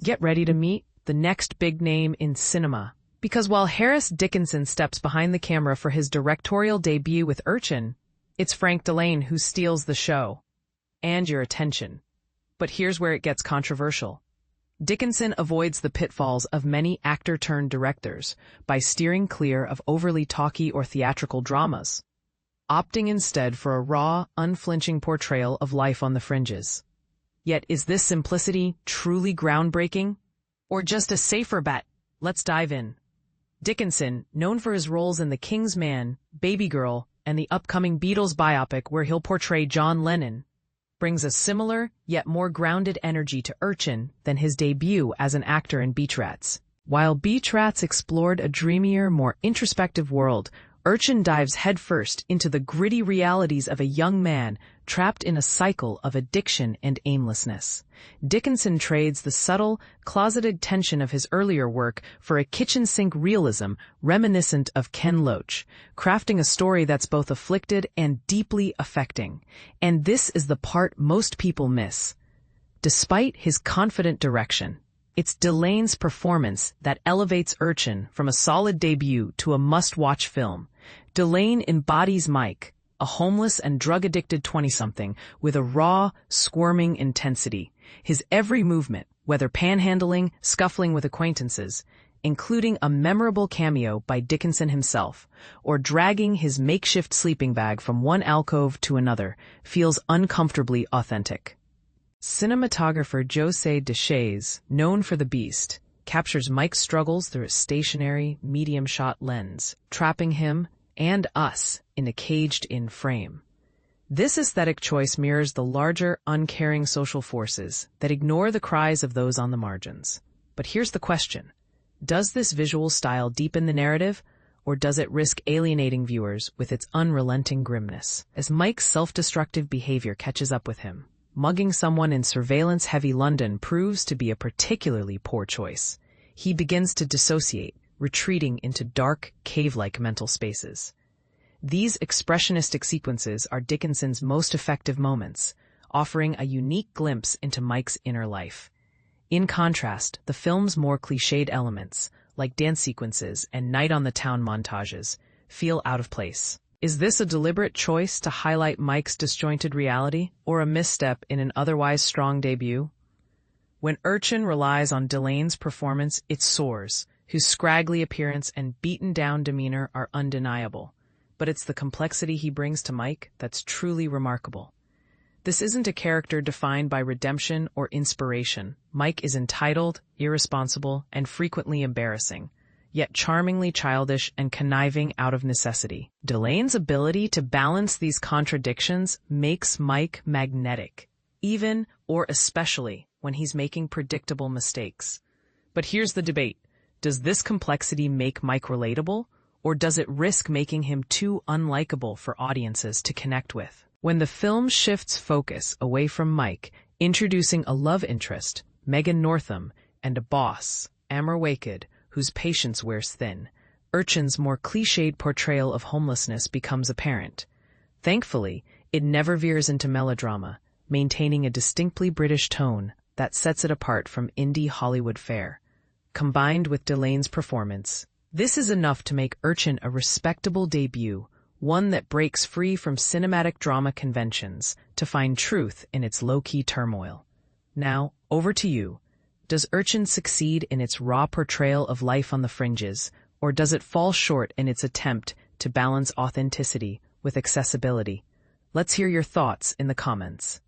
Get ready to meet the next big name in cinema. Because while Harris Dickinson steps behind the camera for his directorial debut with Urchin, it's Frank Dillane who steals the show and your attention. But here's where it gets controversial. Dickinson avoids the pitfalls of many actor-turned-directors by steering clear of overly talky or theatrical dramas, opting instead for a raw, unflinching portrayal of life on the fringes. Yet is this simplicity truly groundbreaking? Or just a safer bet? Let's dive in. Dickinson, known for his roles in The King's Man, Baby Girl, and the upcoming Beatles biopic where he'll portray John Lennon, brings a similar, yet more grounded energy to Urchin than his debut as an actor in Beach Rats. While Beach Rats explored a dreamier, more introspective world, Urchin dives headfirst into the gritty realities of a young man trapped in a cycle of addiction and aimlessness. Dickinson trades the subtle, closeted tension of his earlier work for a kitchen-sink realism reminiscent of Ken Loach, crafting a story that's both afflicted and deeply affecting. And this is the part most people miss. Despite his confident direction, it's Dillane's performance that elevates Urchin from a solid debut to a must-watch film. Dillane embodies Mike, a homeless and drug-addicted 20-something with a raw, squirming intensity. His every movement, whether panhandling, scuffling with acquaintances, including a memorable cameo by Dickinson himself, or dragging his makeshift sleeping bag from one alcove to another, feels uncomfortably authentic. Cinematographer José Deschaze, known for The Beast, captures Mike's struggles through a stationary, medium-shot lens, trapping him and us in a caged-in frame. This aesthetic choice mirrors the larger, uncaring social forces that ignore the cries of those on the margins. But here's the question. Does this visual style deepen the narrative, or does it risk alienating viewers with its unrelenting grimness? As Mike's self-destructive behavior catches up with him, mugging someone in surveillance-heavy London proves to be a particularly poor choice. He begins to dissociate, retreating into dark, cave-like mental spaces. These expressionistic sequences are Dickinson's most effective moments, offering a unique glimpse into Mike's inner life. In contrast, the film's more cliched elements, like dance sequences and night on the town montages, feel out of place. Is this a deliberate choice to highlight Mike's disjointed reality, or a misstep in an otherwise strong debut? When Urchin relies on Dillane's performance, it soars, whose scraggly appearance and beaten-down demeanor are undeniable. But it's the complexity he brings to Mike that's truly remarkable. This isn't a character defined by redemption or inspiration. Mike is entitled, irresponsible, and frequently embarrassing, yet charmingly childish and conniving out of necessity. Dillane's ability to balance these contradictions makes Mike magnetic, even or especially when he's making predictable mistakes. But here's the debate. Does this complexity make Mike relatable, or does it risk making him too unlikable for audiences to connect with? When the film shifts focus away from Mike, introducing a love interest, Megan Northam, and a boss, Amber Waked, whose patience wears thin, Urchin's more cliched portrayal of homelessness becomes apparent. Thankfully, it never veers into melodrama, maintaining a distinctly British tone that sets it apart from indie Hollywood fare. Combined with Dillane's performance, this is enough to make Urchin a respectable debut, one that breaks free from cinematic drama conventions to find truth in its low-key turmoil. Now, over to you. Does Urchin succeed in its raw portrayal of life on the fringes, or does it fall short in its attempt to balance authenticity with accessibility? Let's hear your thoughts in the comments.